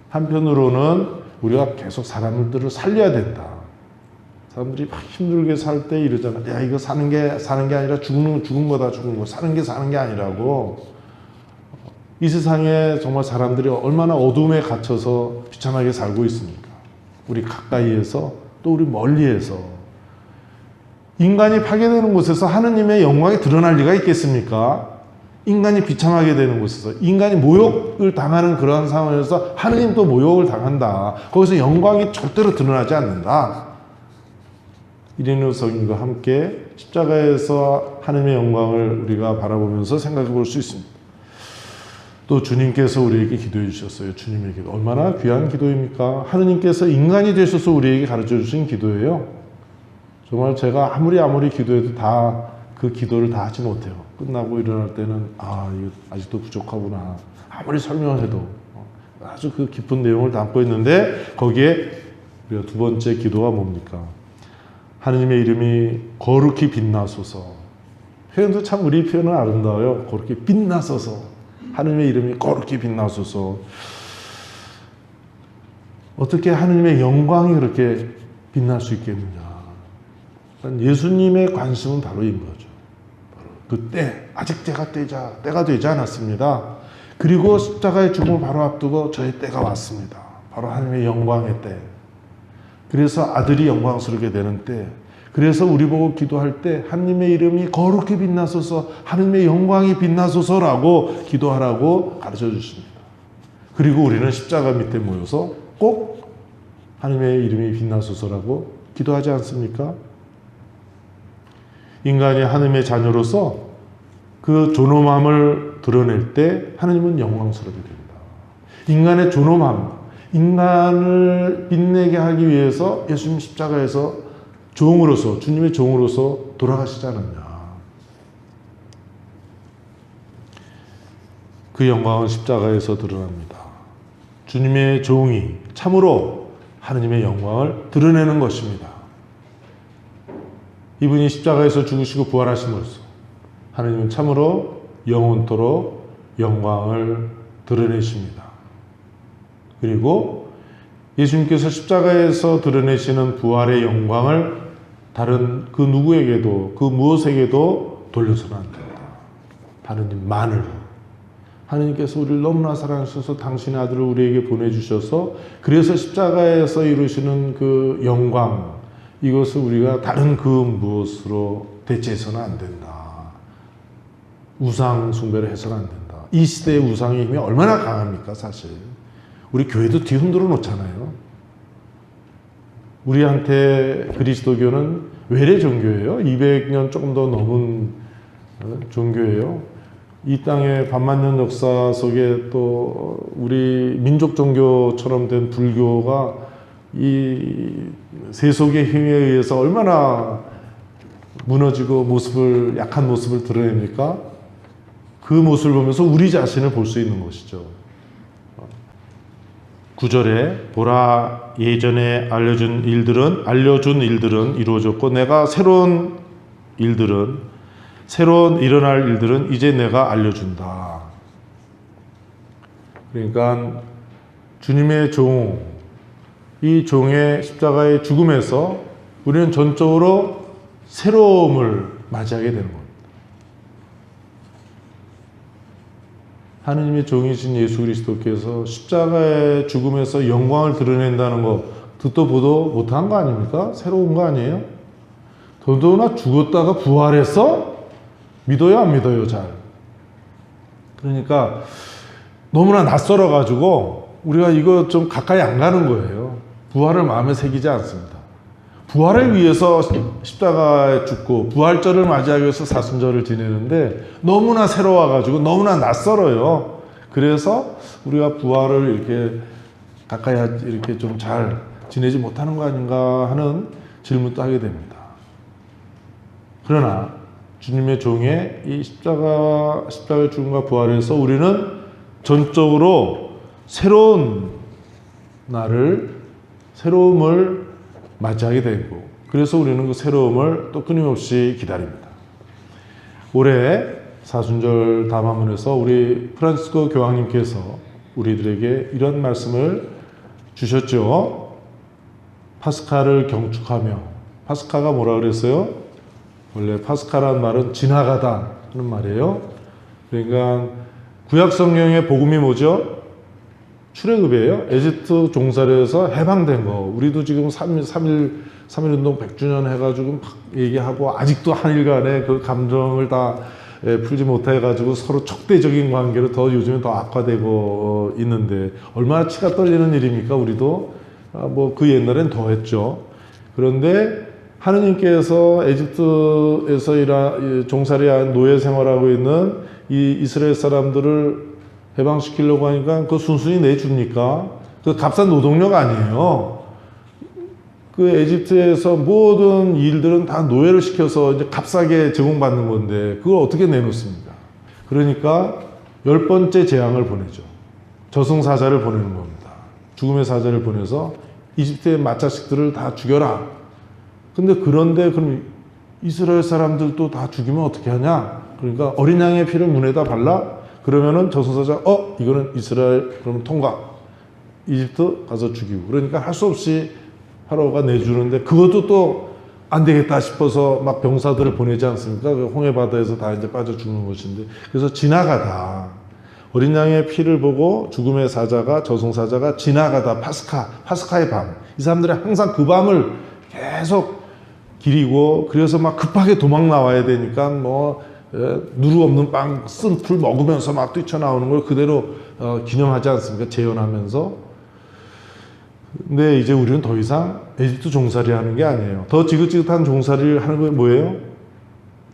한편으로는 우리가 계속 사람들을 살려야 된다. 사람들이 막 힘들게 살 때 이러잖아. 야, 이거 사는 게 아니라 죽은 거다, 죽은 거. 사는 게 아니라고. 이 세상에 정말 사람들이 얼마나 어둠에 갇혀서 비참하게 살고 있습니까? 우리 가까이에서 또 우리 멀리에서. 인간이 파괴되는 곳에서 하느님의 영광이 드러날 리가 있겠습니까? 인간이 비참하게 되는 곳에서, 인간이 모욕을 당하는 그러한 상황에서 하느님도 모욕을 당한다. 거기서 영광이 절대로 드러나지 않는다. 이레네 성인과 함께 십자가에서 하느님의 영광을 우리가 바라보면서 생각해 볼 수 있습니다. 또 주님께서 우리에게 기도해 주셨어요. 주님의 기도. 얼마나 귀한 기도입니까? 하느님께서 인간이 되셔서 우리에게 가르쳐 주신 기도예요. 정말 제가 아무리 기도해도 그 기도를 다 하지 못해요. 끝나고 일어날 때는 이거 아직도 부족하구나. 아무리 설명해도 아주 그 깊은 내용을 담고 있는데 거기에 우리가 두 번째 기도가 뭡니까? 하느님의 이름이 거룩히 빛나소서. 표현도 참 우리 표현은 아름다워요. 거룩히 빛나소서. 하느님의 이름이 거룩히 빛나소서. 어떻게 하느님의 영광이 그렇게 빛날 수 있겠느냐. 예수님의 관심은 바로 인 거죠. 그때 아직 때가 되지 않았습니다. 그리고 십자가의 죽음을 바로 앞두고 저의 때가 왔습니다. 바로 하나님의 영광의 때. 그래서 아들이 영광스럽게 되는 때. 그래서 우리 보고 기도할 때 하나님의 이름이 거룩히 빛나소서, 하나님의 영광이 빛나소서라고 기도하라고 가르쳐 주십니다. 그리고 우리는 십자가 밑에 모여서 꼭 하나님의 이름이 빛나소서라고 기도하지 않습니까? 인간이 하나님의 자녀로서 그 존엄함을 드러낼 때 하나님은 영광스럽게 됩니다. 인간의 존엄함, 인간을 빛내게 하기 위해서 예수님 십자가에서 종으로서, 주님의 종으로서 돌아가시지 않았냐. 그 영광은 십자가에서 드러납니다. 주님의 종이 참으로 하느님의 영광을 드러내는 것입니다. 이분이 십자가에서 죽으시고 부활하심으로써 하느님은 참으로 영원토록 영광을 드러내십니다. 그리고 예수님께서 십자가에서 드러내시는 부활의 영광을 다른 그 누구에게도, 그 무엇에게도 돌려서는 안 됩니다. 하느님만을. 하느님께서 우리를 너무나 사랑하셔서 당신의 아들을 우리에게 보내주셔서 그래서 십자가에서 이루시는 그 영광, 이것을 우리가 다른 그 무엇으로 대체해서는 안 된다. 우상 숭배를 해서는 안 된다. 이 시대의 우상의 힘이 얼마나 강합니까, 사실. 우리 교회도 뒤흔들어 놓잖아요. 우리한테 그리스도교는 외래 종교예요. 200년 조금 더 넘은 종교예요. 이 땅의 반만년 역사 속에 또 우리 민족 종교처럼 된 불교가 이 세속의 힘에 의해서 얼마나 무너지고 약한 모습을 드러냅니까? 그 모습을 보면서 우리 자신을 볼 수 있는 것이죠. 9절에 보라 예전에 알려준 일들은 이루어졌고 내가 새로운 일어날 일들은 이제 내가 알려준다. 그러니까 주님의 이 종의 십자가의 죽음에서 우리는 전적으로 새로움을 맞이하게 되는 겁니다. 하느님의 종이신 예수 그리스도께서 십자가의 죽음에서 영광을 드러낸다는 거 듣도 보도 못한 거 아닙니까? 새로운 거 아니에요? 더더구나 죽었다가 부활해서 믿어요, 안 믿어요, 잘? 그러니까 너무나 낯설어가지고 우리가 이거 좀 가까이 안 가는 거예요. 부활을 마음에 새기지 않습니다. 부활을 위해서 십자가에 죽고 부활절을 맞이하기 위해서 사순절을 지내는데 너무나 새로워가지고 너무나 낯설어요. 그래서 우리가 부활을 이렇게 가까이 이렇게 좀 잘 지내지 못하는 거 아닌가 하는 질문도 하게 됩니다. 그러나 주님의 종의 이 십자가의 죽음과 부활에서 우리는 전적으로 새로움을 맞이하게 되고, 그래서 우리는 그 새로움을 또 끊임없이 기다립니다. 올해 사순절 담화문에서 우리 프란시스코 교황님께서 우리들에게 이런 말씀을 주셨죠. 파스카를 경축하며, 파스카가 뭐라 그랬어요? 원래 파스카라는 말은 지나가다 하는 말이에요. 그러니까 구약 성경의 복음이 뭐죠? 출애굽이에요. 에집트 종살이에서 해방된 거. 우리도 지금 3.1운동 100주년 해가지고 막 얘기하고 아직도 한일 간의 그 감정을 다 풀지 못해가지고 서로 적대적인 관계로 더 요즘에 더 악화되고 있는데 얼마나 치가 떨리는 일입니까? 우리도 뭐 그 옛날엔 더 했죠. 그런데 하느님께서 에집트에서 종살이한 노예 생활하고 있는 이 이스라엘 사람들을 해방시키려고 하니까 그 순순히 내줍니까? 그 값싼 노동력 아니에요. 그 에집트에서 모든 일들은 다 노예를 시켜서 이제 값싸게 제공받는 건데 그걸 어떻게 내놓습니까? 그러니까 10번째 재앙을 보내죠. 저승사자를 보내는 겁니다. 죽음의 사자를 보내서 이집트의 맏자식들을 다 죽여라. 그런데 그럼 이스라엘 사람들도 다 죽이면 어떻게 하냐? 그러니까 어린 양의 피를 문에다 발라? 그러면은 저승사자, 이거는 이스라엘, 그러면 통과. 이집트 가서 죽이고. 그러니까 할 수 없이 파라오가 내주는데 그것도 또 안 되겠다 싶어서 막 병사들을 보내지 않습니까? 그 홍해 바다에서 다 이제 빠져 죽는 것인데. 그래서 지나가다. 어린 양의 피를 보고 죽음의 사자가, 저승사자가 지나가다. 파스카의 밤. 이 사람들이 항상 그 밤을 계속 기리고, 그래서 막 급하게 도망 나와야 되니까 누룩 없는 빵 쓴 풀 먹으면서 막 뛰쳐나오는 걸 그대로 기념하지 않습니까? 재현하면서. 근데 이제 우리는 더 이상 에집트 종살이 하는 게 아니에요. 더 지긋지긋한 종살이를 하는 건 뭐예요?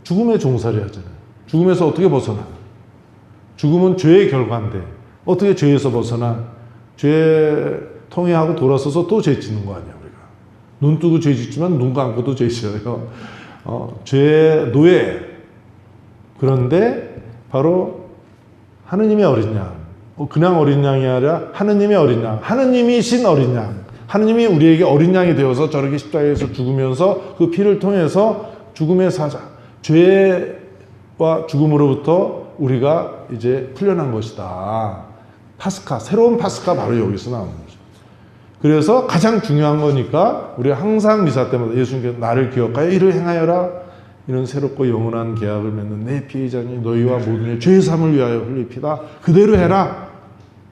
죽음의 종살이 하잖아요. 죽음에서 어떻게 벗어나? 죽음은 죄의 결과인데 어떻게 죄에서 벗어나? 죄 통회하고 돌아서서 또 죄 짓는 거 아니야, 우리가. 눈 뜨고 죄 짓지만 눈 감고도 죄 지어요. 죄의 노예. 그런데 바로 하느님의 어린 양, 그냥 어린 양이 아니라 하느님의 어린 양, 하느님이신 어린 양, 하느님이 우리에게 어린 양이 되어서 저렇게 십자가에서 죽으면서 그 피를 통해서 죽음의 사자, 죄와 죽음으로부터 우리가 이제 풀려난 것이다. 파스카, 새로운 파스카 바로 여기서 나오는 거죠. 그래서 가장 중요한 거니까 우리가 항상 미사 때마다 예수님께서 나를 기억하여 이를 행하여라. 이런 새롭고 영원한 계약을 맺는 내 피해자니 너희와 모든 일 죄 사함을 위하여 흘릴 피다. 그대로 해라.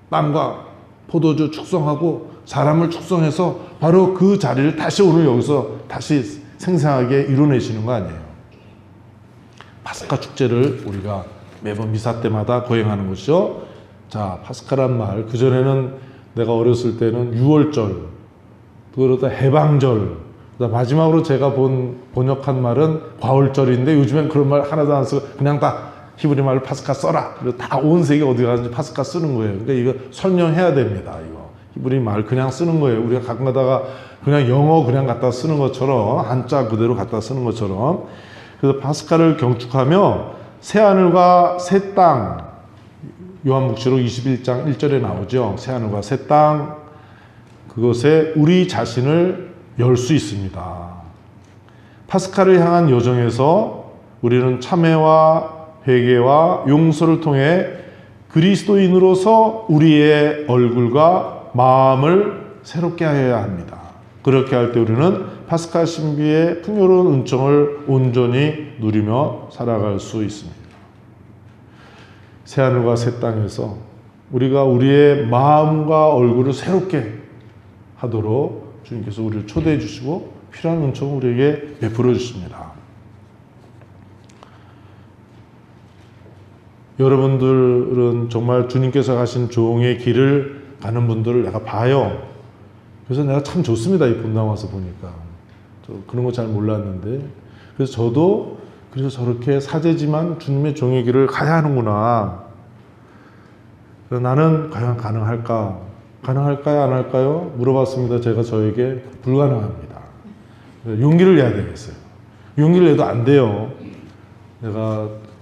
땀과 포도주 축성하고 사람을 축성해서 바로 그 자리를 다시 오늘 여기서 다시 생생하게 이뤄내시는 거 아니에요. 파스카 축제를 우리가 매번 미사 때마다 거행하는 것이죠. 자, 파스카란 말, 그전에는 내가 어렸을 때는 유월절, 그러다 해방절, 마지막으로 제가 번역한 말은 과월절인데 요즘엔 그런 말 하나도 안 쓰고 그냥 다 히브리 말로 파스카 써라. 그리고 다 온 세계 어디 가든지 파스카 쓰는 거예요. 그러니까 이거 설명해야 됩니다. 이거 히브리 말 그냥 쓰는 거예요. 우리가 가끔 가다가 그냥 영어 그냥 갖다 쓰는 것처럼 한자 그대로 갖다 쓰는 것처럼. 그래서 파스카를 경축하며 새하늘과 새 땅, 요한복음록 21장 1절에 나오죠. 새하늘과 새 땅, 그것에 우리 자신을 열 수 있습니다. 파스카를 향한 여정에서 우리는 참회와 회개와 용서를 통해 그리스도인으로서 우리의 얼굴과 마음을 새롭게 하여야 합니다. 그렇게 할 때 우리는 파스카 신비의 풍요로운 은총을 온전히 누리며 살아갈 수 있습니다. 새하늘과 새 땅에서 우리가 우리의 마음과 얼굴을 새롭게 하도록 주님께서 우리를 초대해 주시고 필요한 은총을 우리에게 베풀어 주십니다. 여러분들은 정말 주님께서 가신 종의 길을 가는 분들을 내가 봐요. 그래서 내가 참 좋습니다. 이 본당 와서 보니까. 저 그런 거 잘 몰랐는데. 그래서 저도 그래서 저렇게 사제지만 주님의 종의 길을 가야 하는구나. 나는 과연 가능할까? 가능할까요? 안 할까요? 물어봤습니다. 제가 저에게 불가능합니다. 용기를 내야 되겠어요. 용기를 내도 안 돼요.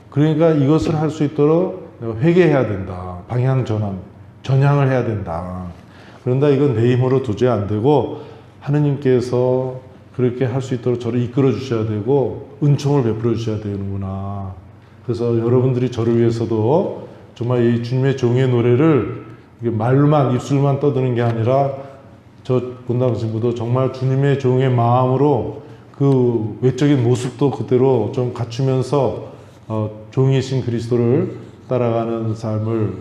그러니까 이것을 할 수 있도록 내가 회개해야 된다. 방향 전향을 해야 된다. 그런다 이건 내 힘으로 도저히 안 되고 하느님께서 그렇게 할 수 있도록 저를 이끌어 주셔야 되고 은총을 베풀어 주셔야 되는구나. 그래서 여러분들이 저를 위해서도 정말 이 주님의 종의 노래를 말로만 입술만 떠드는 게 아니라 저 본당 친구도 정말 주님의 종의 마음으로 그 외적인 모습도 그대로 좀 갖추면서 종이신 그리스도를 따라가는 삶을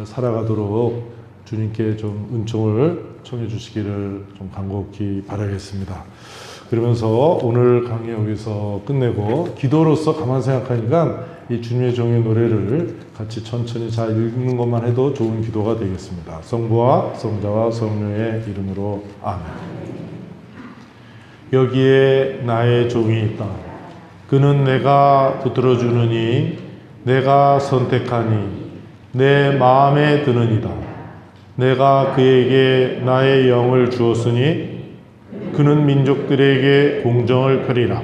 살아가도록 주님께 좀 은총을 청해 주시기를 좀 간곡히 바라겠습니다. 그러면서 오늘 강의 여기서 끝내고 기도로서 가만 생각하니까 이 주님의 종의 노래를 같이 천천히 잘 읽는 것만 해도 좋은 기도가 되겠습니다. 성부와 성자와 성령의 이름으로 아멘. 여기에 나의 종이 있다. 그는 내가 붙들어 주느니 내가 선택하니 내 마음에 드느니다. 내가 그에게 나의 영을 주었으니 그는 민족들에게 공정을 펴리라.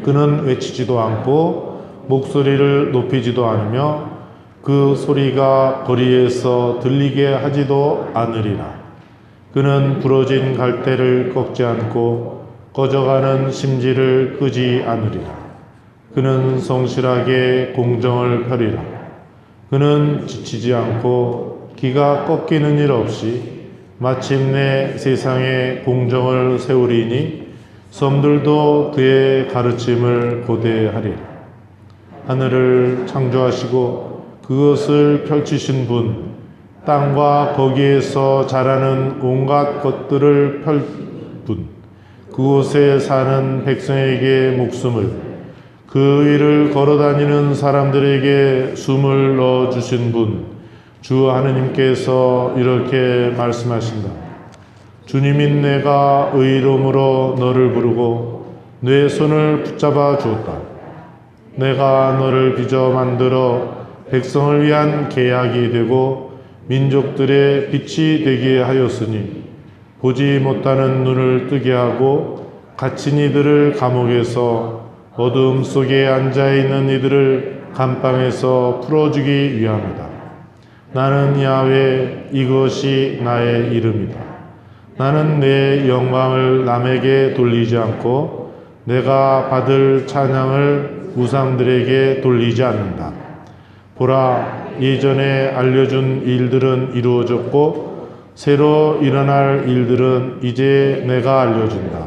그는 외치지도 않고 목소리를 높이지도 않으며 그 소리가 거리에서 들리게 하지도 않으리라. 그는 부러진 갈대를 꺾지 않고 꺼져가는 심지를 끄지 않으리라. 그는 성실하게 공정을 펴리라. 그는 지치지 않고 기가 꺾이는 일 없이 마침내 세상에 공정을 세우리니 섬들도 그의 가르침을 고대하리라. 하늘을 창조하시고 그것을 펼치신 분, 땅과 거기에서 자라는 온갖 것들을 펼 분, 그곳에 사는 백성에게 목숨을, 그 위를 걸어다니는 사람들에게 숨을 넣어주신 분, 주 하느님께서 이렇게 말씀하신다. 주님인 내가 의로움으로 너를 부르고 내 손을 붙잡아 주었다. 내가 너를 빚어 만들어 백성을 위한 계약이 되고 민족들의 빛이 되게 하였으니 보지 못하는 눈을 뜨게 하고 갇힌 이들을 감옥에서 어둠 속에 앉아있는 이들을 감방에서 풀어주기 위함이다. 나는 야훼, 이것이 나의 이름이다. 나는 내 영광을 남에게 돌리지 않고 내가 받을 찬양을 우상들에게 돌리지 않는다. 보라, 예전에 알려준 일들은 이루어졌고 새로 일어날 일들은 이제 내가 알려준다.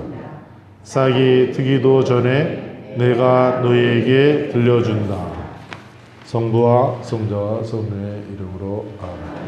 싹이 트기도 전에 내가 너희에게 들려준다. 성부와 성자와 성령의 이름으로 아멘.